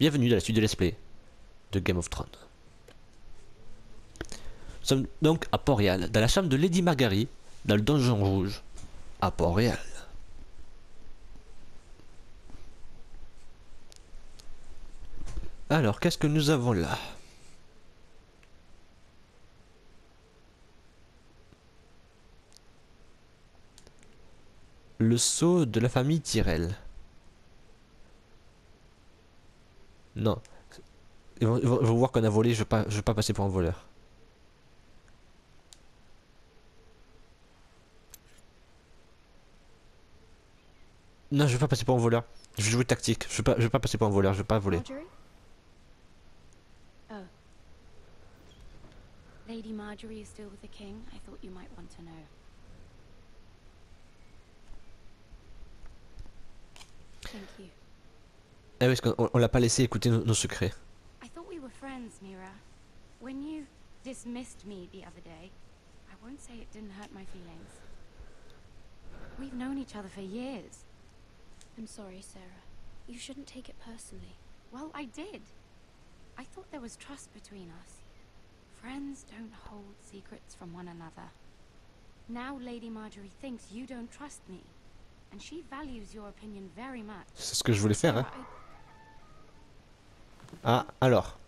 Bienvenue dans la suite de Let's Play de Game of Thrones. Nous sommes donc à Port-Réal, dans la chambre de Lady Margaery, dans le donjon rouge, à Port-Réal. Alors, qu'est-ce que nous avons là? Le sceau de la famille Tyrell. Non. Ils vont voir qu'on a volé, je vais pas passer pour un voleur. Non, je vais pas passer pour un voleur. Je vais jouer tactique. Je vais pas passer pour un voleur, je vais pas voler. Margaery? Oh. Lady Margaery is still with the king. I thought you might want to know. Thank you. Eh oui, parce qu'on l'a pas laissé écouter nos secrets. I thought we were friends, Mira. When you dismissed me the other day, I won't say it didn't hurt my feelings. We've known each other for years. I'm sorry, Sarah. You shouldn't take it personally. Well, I did. I thought there was trust between us. Friends don't hold secrets from one another. Now Lady Margaery thinks you don't trust me, and she values your opinion very much. C'est ce que je voulais faire, hein. Ah, alors.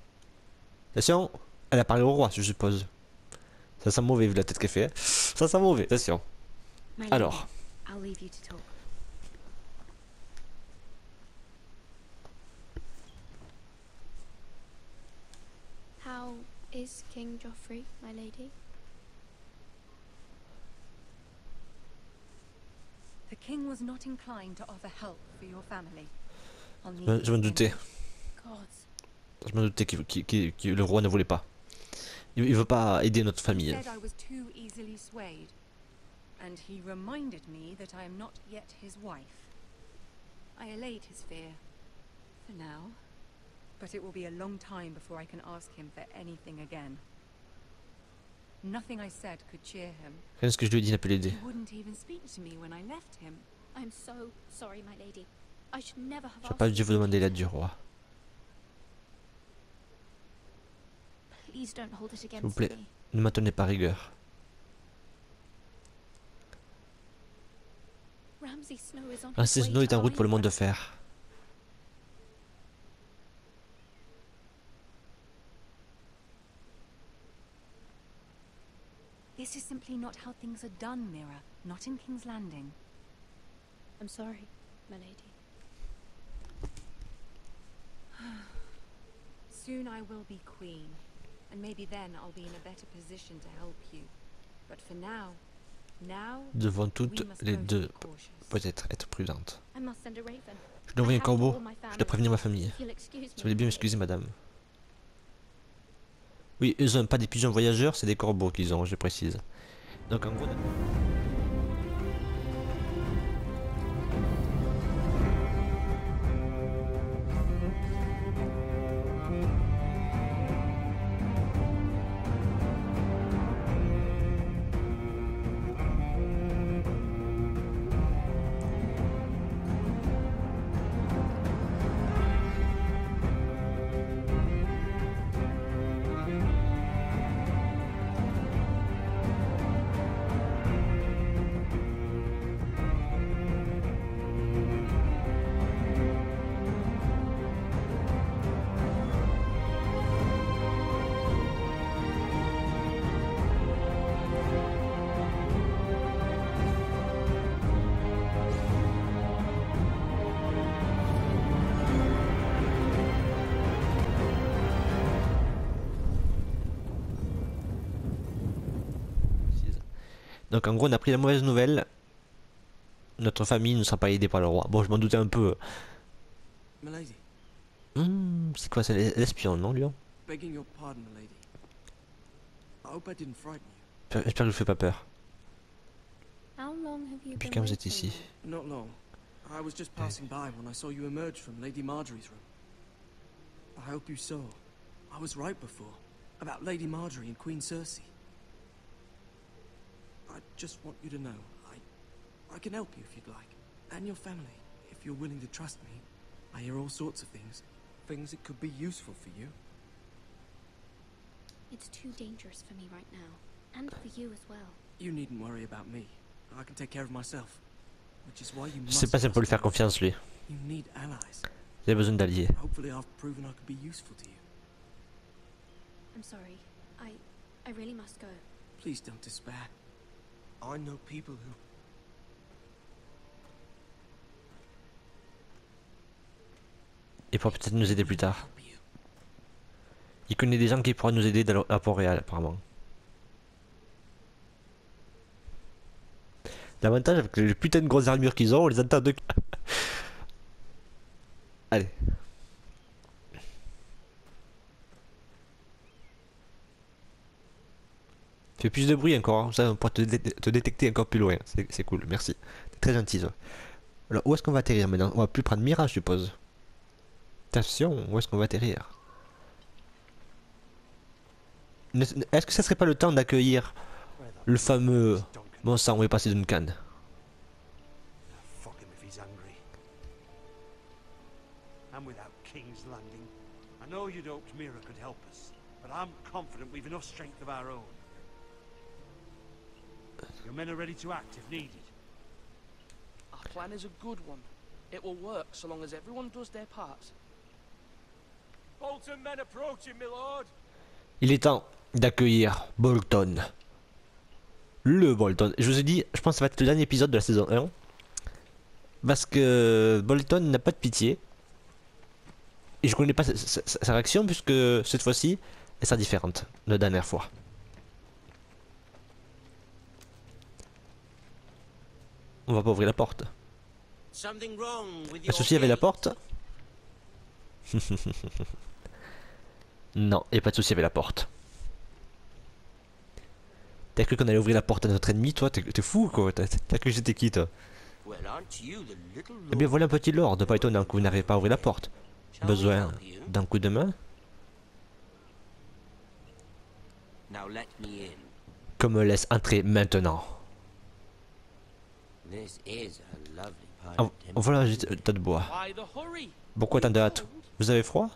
Attention, elle a parlé au roi, je suppose. Ça sent mauvais vu la tête qu'elle fait. Hein. Ça sent mauvais, attention. Alors. I'll leave you to talk. How is King Joffrey, my lady? The king was not inclined to offer help for your family. Je m'en doutais. Gods. Je m'en doutais que le roi ne voulait pas. Il veut pas aider notre famille. He said I was too easily swayed, and he reminded me that I am not yet his wife. I allayed his fear, for now, but it will be a long time before I can ask him for anything again. Nothing I said could cheer him. Qu'est-ce que je lui ai dit n'a pu l'aider? He wouldn't even speak to me when I left him. I'm so sorry, my lady. I should never have J'aurais asked pas you dû to vous demander leave. l'aide du roi. Please don't hold it S'il vous against plaît, me. ne m'en tenez pas rigueur. Ramsay Snow is on Ramsay his way Snow est to en route pour le monde de Ironforge. fer. This is simply not how things are done, Mira. Not in King's Landing. I'm sorry, my lady. Soon I will be queen, and maybe then I'll be in a better position to help you. But for now, Devant we toutes must les both deux, be cautious. peut-être être prudente. I must send a raven. Je dois envoyer un I have to corbeau. warn my Je dois family. prévenir ma famille. If you'll excuse Si vous me, voulez bien my m'excuser, lady. madame. Oui, ils ont pas des pigeons voyageurs, c'est des corbeaux qu'ils ont, je précise. Donc en gros... Donc en gros on a pris la mauvaise nouvelle. Notre famille ne sera pas aidée par le roi. Bon je m'en doutais un peu. Milady, C'est quoi, c'est l'espion, non Lion? begging your pardon, milady. I hope I didn't frighten you. J'espère que je vous fais pas peur. How long have you Depuis been quand vous êtes waiting? ici? Not long. I was just passing by when I saw you emerge from Lady Margaery's room. I hope you saw. I was right before. About Lady Margaery and Queen Cersei. I just want you to know, I can help you if you'd like. And your family, if you're willing to trust me. I hear all sorts of things. things that could be useful for you. It's too dangerous for me right now. And for you as well. You needn't worry about me. I can take care of myself. Which is why you Je sais must pas si on peut lui trust faire me. confiance lui. You need allies. Il a besoin d'alliés. Hopefully I've proven I could be useful to you. I'm sorry. I really must go. Please don't despair. I know people who... Il pourra peut-être nous aider plus tard. help you. Il connaît des gens qui pourraient nous aider à Port-Réal apparemment. L'avantage avec les putains de grosses armures qu'ils ont, on les entend de... Allez. Fais plus de bruit encore, hein. Ça on pourra te détecter encore plus loin. C'est cool, merci. T'es très gentil ça. Alors où est-ce qu'on va atterrir maintenant? On va plus prendre Mira je suppose. Attention, où est-ce qu'on va atterrir? Est-ce que ça serait pas le temps d'accueillir le fameux... Bon sang, on est passé d'une canne. Fuck him if he's angry. I'm without King's Landing. I know you'd hoped Mira could help us, but I'm confident we've enough strength of our own. Your men are ready to act if needed. Our plan is a good one. It will work so long as everyone does their part. Bolton men approaching, my lord. Il est temps d'accueillir Bolton. Le Bolton. Je vous ai dit, je pense que ça va être le dernier épisode de la saison 1. Parce que Bolton n'a pas de pitié. Et je connais pas sa réaction puisque cette fois-ci, elle sera différente de la dernière fois. On va pas ouvrir la porte. Un souci avec la porte? Non, il n'y a pas de souci avec la porte. T'as cru qu'on allait ouvrir la porte à notre ennemi, toi? T'es fou, quoi? T'as cru que j'étais qui, toi? Eh bien, voilà un petit lord, pas étonnant que vous n'arrivez pas à ouvrir la porte. Besoin d'un coup de main? Qu'on me laisse entrer maintenant. Ah, voilà un tas de bois. Why the hurry? Pourquoi tant de hâte? Vous avez froid?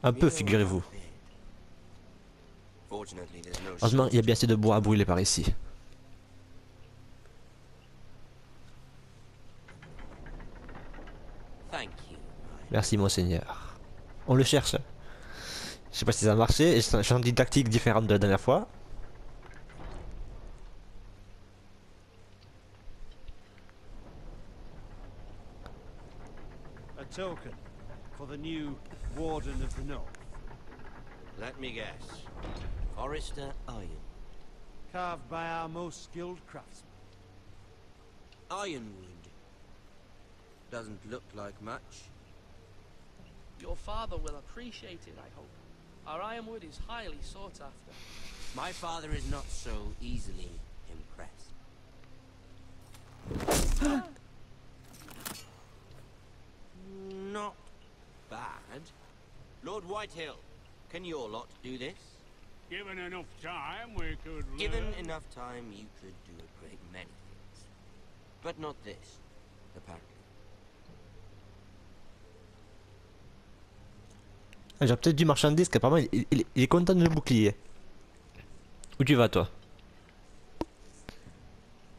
Un peu, figurez-vous. Heureusement, il y a bien assez de bois à brûler par ici. Merci, monseigneur. On le cherche. Je sais pas si ça a marché. J'ai changé une tactique différente de la dernière fois. A token for the new Warden of the North. Let me guess. Forrester Iron. Carved by our most skilled craftsmen. Ironwood. Doesn't look like much. Your father will appreciate it, I hope. Our ironwood is highly sought after. My father is not so easily impressed. Not bad. Lord Whitehill, can your lot do this? Given enough time, we could Given learn. enough time, you could do a great many things. But not this, apparently. J'ai peut-être du marchandise qu'apparemment il est content de le bouclier. Où tu vas, toi?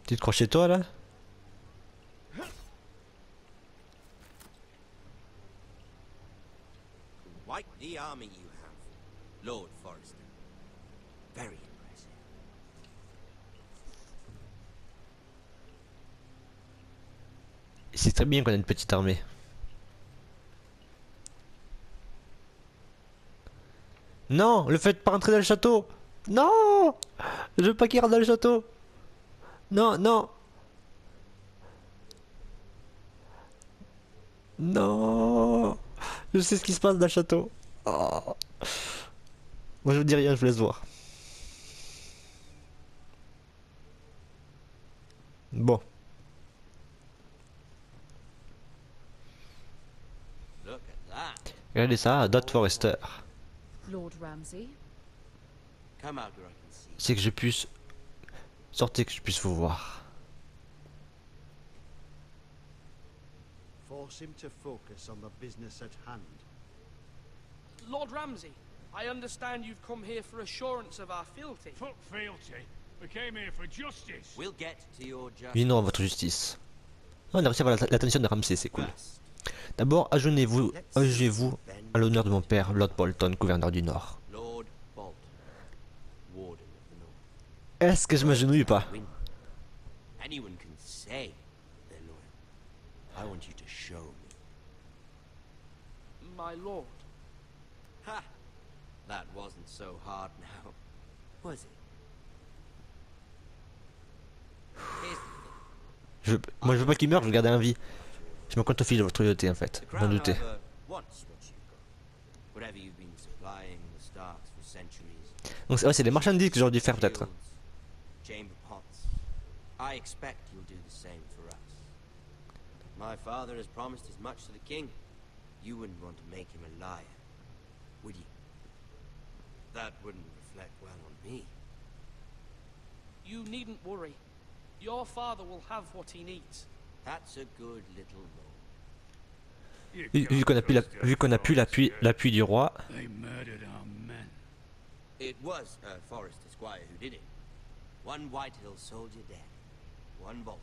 Tu te crois chez toi, là? Quite the army you have, Lord Forrester. Very impressive. C'est très bien qu'on ait une petite armée. Non, le faites pas rentrer dans le château. Non, je veux pas qu'il rentre dans le château. Non, non. Non. Je sais ce qui se passe dans le château. Oh. Moi je vous dis rien, je vous laisse voir. Bon. Look at that. Regardez ça, Dot Forrester. Lord Ramsay. Come out where I can see. C'est que je puisse... Sortez que je puisse vous voir. Force him to focus on the business at hand. Lord Ramsay, I understand you've come here for assurance of our fealty. Fuck fealty. We came here for justice. We'll get to your justice. Oui, non, votre justice. Ah, on a réussi à avoir l'attention de Ramsay, c'est cool. First, D'abord, agenouillez-vous à l'honneur de mon père, Lord Bolton, gouverneur du Nord. Lord Bolton, Warden of the North. Est-ce que je m'agenouille ou pas? Win. Anyone can say they're loyal. I want you to show me. My lord. Ha! That wasn't so hard now, was it? Here's the thing. Moi, je veux pas qu'il meure, je veux le garder en vie. Je me compte au fil de votre loyauté, en fait. The M'en crown, douter. however, wants what you've got. Whatever you've been supplying the Starks for centuries. Donc, c'est des marchandises que j'aurais dû faire, peut-être. Shields, chamber pots. I expect you'll do the same for us. My father has promised as much to the king. You wouldn't want to make him a liar, would you? That wouldn't reflect well on me. You needn't worry. Your father will have what he needs. That's a good little lord. Vu qu'on a pu l'appui du roi. They murdered our men. It was a Forrester squire who did it. One Whitehill soldier dead. One Bolton.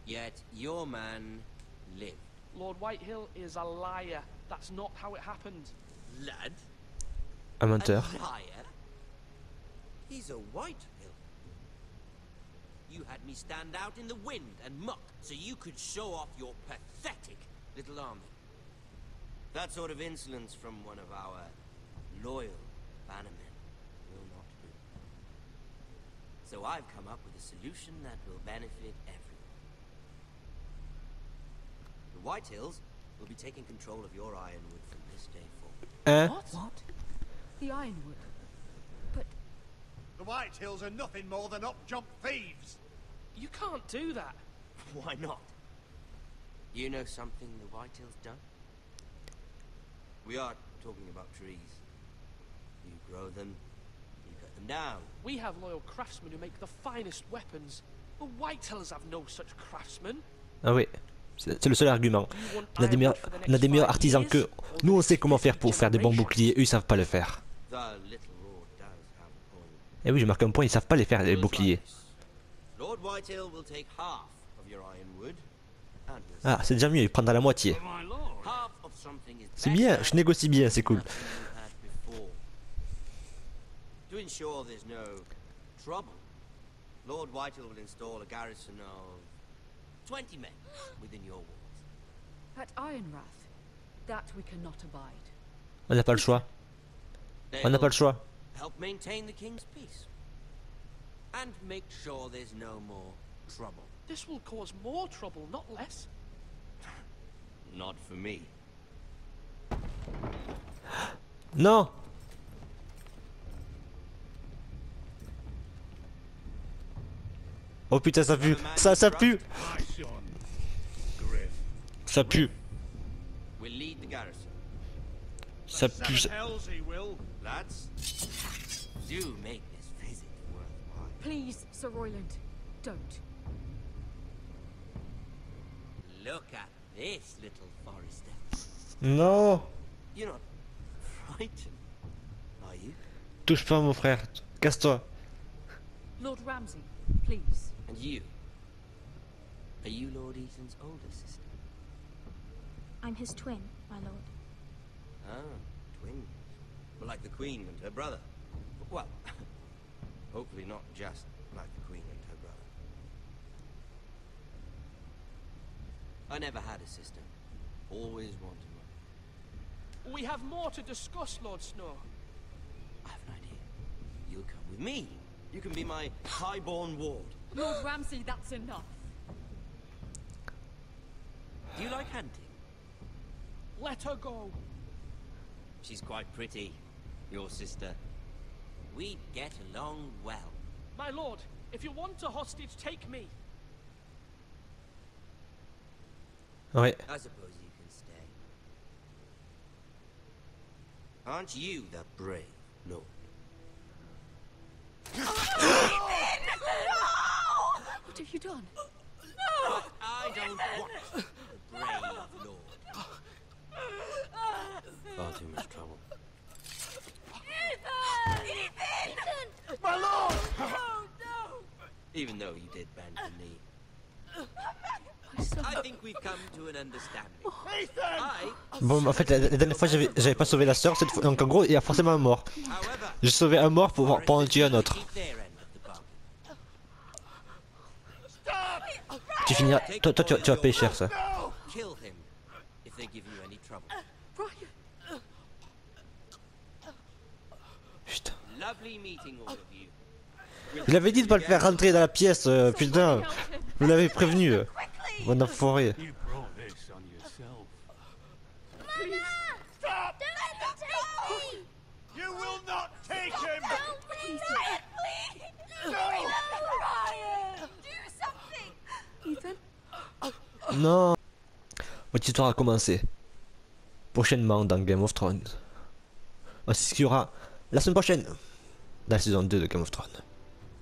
Yet your man lived. Lord Whitehill is a liar. That's not how it happened. Lad? Un menteur. A liar? He's a Whitehill. You had me stand out in the wind and muck so you could show off your pathetic little army. That sort of insolence from one of our loyal bannermen will not do. So I've come up with a solution that will benefit everyone. The Whitehills will be taking control of your ironwood from this day forward. Hein? What? The Ironwood? The Whitehills are nothing more than up-jump thieves. You can't do that. Why not? You know something the Whitehills done? We are talking about trees. You grow them, you cut them down. We have loyal craftsmen who make the finest weapons. The Whitehills have no such craftsmen. Ah oui. C'est le seul argument. You want On a des meilleurs, ironwood for the on a des next meilleurs 5 artisans years, que or nous. the On sait comment faire pour faire des bons generations? boucliers. Eux, ils savent pas le faire. The little lord does have a point. Et oui, je marque un point. Ils savent pas les faire les Rules boucliers. like this. Lord Whitehill will take half of your ironwood, and we'll Ah, c'est déjà mieux. Il prendra la moitié. My lord. half of something is C'est bien. better Je négocie bien. C'est cool. than you had before. To ensure there's no trouble, Lord Whitehill will install a garrison of 20 men within your walls. At Ironrath? That we cannot abide. On n'a pas le choix. On n'a pas le choix. Help maintain the king's peace. And make sure there's no more trouble. This will cause more trouble, not less. Not for me. Non. Oh putain, ça pue. Ça pue. My son. Griff. Ça pue. We'll lead the garrison. Ça pue. Seven hells he will. Lads, do make this visit worthwhile. Please, Sir Royland, don't. Look at this, little Forrester. Non. You're not frightened, are you? Touche pas mon frère. Casse-toi. Lord Ramsay, please. And you? Are you Lord Ethan's older sister? I'm his twin, my lord. Ah, twins. Well, like the Queen and her brother. Well, hopefully not just like the Queen and her brother. I never had a sister. Always wanted one. We have more to discuss, Lord Snow. I have an idea. You'll come with me. You can be my highborn ward. Lord Ramsay, that's enough. Do you like hunting? Let her go. She's quite pretty, your sister. We'd get along well. My lord, if you want a hostage, take me. Ouais. I suppose you can stay. Aren't you the brave lord? What have you done? But I don't want the brave lord. Far too much trouble. My lord! Even though you did bend the knee. I think we've come to an understanding. Bon, en fait, la dernière fois, j'avais pas sauvé la sœur, cette fois, donc en gros, il y a forcément un mort. J'ai sauvé un mort pour en tuer un autre. Tu finiras. Toi, tu vas payer cher ça. Kill him if they give you any trouble. Putain. Lovely meeting all of you. Je l'avais dit de pas le faire rentrer dans la pièce, putain. Vous l'avez prévenu. Bon enfoiré. You brought this on yourself. Stop! You will not take him! Non. Votre histoire a commencé. Prochainement dans Game of Thrones. C'est ce qu'il y aura la semaine prochaine. Dans la saison 2 de Game of Thrones.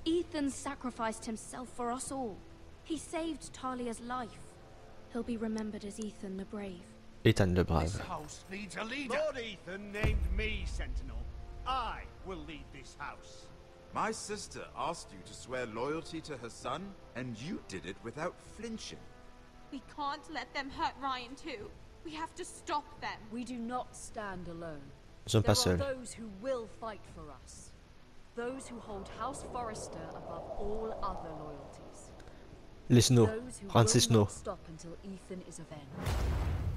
Ethan sacrificed himself for us all. He saved Talia's life. He'll be remembered as Ethan the Brave. Ethan le This Brave. house needs a leader. Lord Ethan named me Sentinel. I will lead this house. My sister asked you to swear loyalty to her son, and you did it without flinching. We can't let them hurt Ryan too. We have to stop them. We do not stand alone. Ils sont pas There are seuls. those who will fight for us. Those who hold House Forrester above all other loyalties. Les Snow. Those who Francis will Snow. not stop until Ethan is avenged.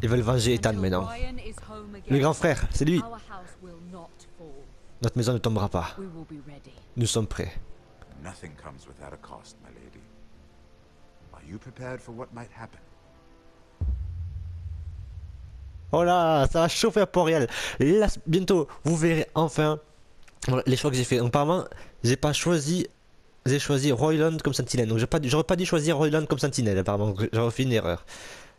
Ils veulent venger Ethan Until maintenant. Ryan is home again, Le grand frère, c'est lui. our house will not fall. Notre maison ne tombera pas. We will be ready. Nous sommes prêts. Nothing comes without a cost, my lady. Are you prepared for what might happen? Oh là, ça va chauffer à Port-Réal. Là, bientôt, vous verrez enfin les choix que j'ai fait. Donc, apparemment, j'ai pas choisi. J'ai choisi Royland comme sentinelle. Donc, j'aurais pas dû choisir Royland comme sentinelle, apparemment. Donc, j'aurais fait une erreur.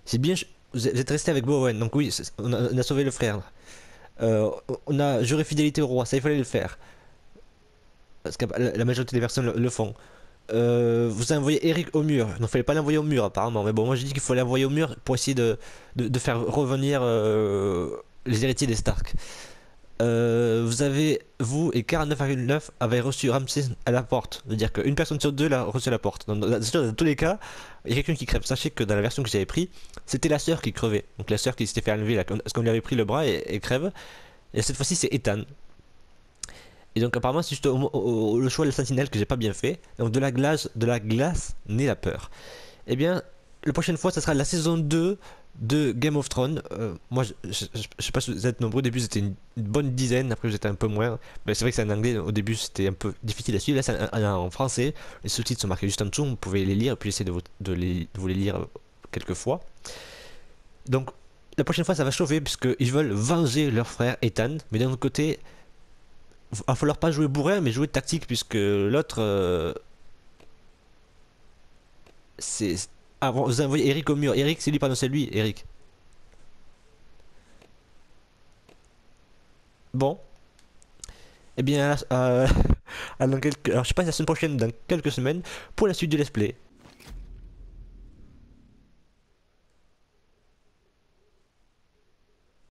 C'est bien. Vous êtes resté avec Bowen. Donc, oui, on a sauvé le frère. On a juré fidélité au roi. Ça, il fallait le faire. Parce que la majorité des personnes le font. Vous avez envoyé Eric au mur. Non, il fallait pas l'envoyer au mur apparemment. Mais bon, moi j'ai dit qu'il fallait l'envoyer au mur pour essayer de faire revenir les héritiers des Stark. Vous et 49,9 avez reçu Ramsay à la porte. C'est-à-dire qu'une personne sur deux l'a reçu à la porte. Dans tous les cas, il y a quelqu'un qui crève. Sachez que dans la version que j'avais pris, c'était la sœur qui crevait. Donc la sœur qui s'était fait enlever là, parce qu'on lui avait pris le bras et crève. Et cette fois-ci, c'est Ethan. Et donc apparemment c'est juste le choix de la sentinelle que j'ai pas bien fait. Donc de la glace naît la peur. Et bien la prochaine fois ça sera la saison 2 de Game of Thrones. Moi je sais pas si vous êtes nombreux, au début c'était une bonne dizaine, après vous êtes un peu moins. Mais c'est vrai que c'est en anglais, au début c'était un peu difficile à suivre. Là c'est en français, les sous-titres sont marqués juste en dessous, vous pouvez les lire et puis essayer de vous les lire quelques fois. Donc la prochaine fois ça va chauffer puisqu'ils veulent venger leur frère Ethan, mais d'un autre côté il va falloir pas jouer bourrin mais jouer tactique puisque l'autre c'est... Ah bon, vous envoyez Eric au mur. Eric c'est lui, pardon c'est lui Eric. Bon. Eh bien alors je sais pas la semaine prochaine, dans quelques semaines, pour la suite du let's play.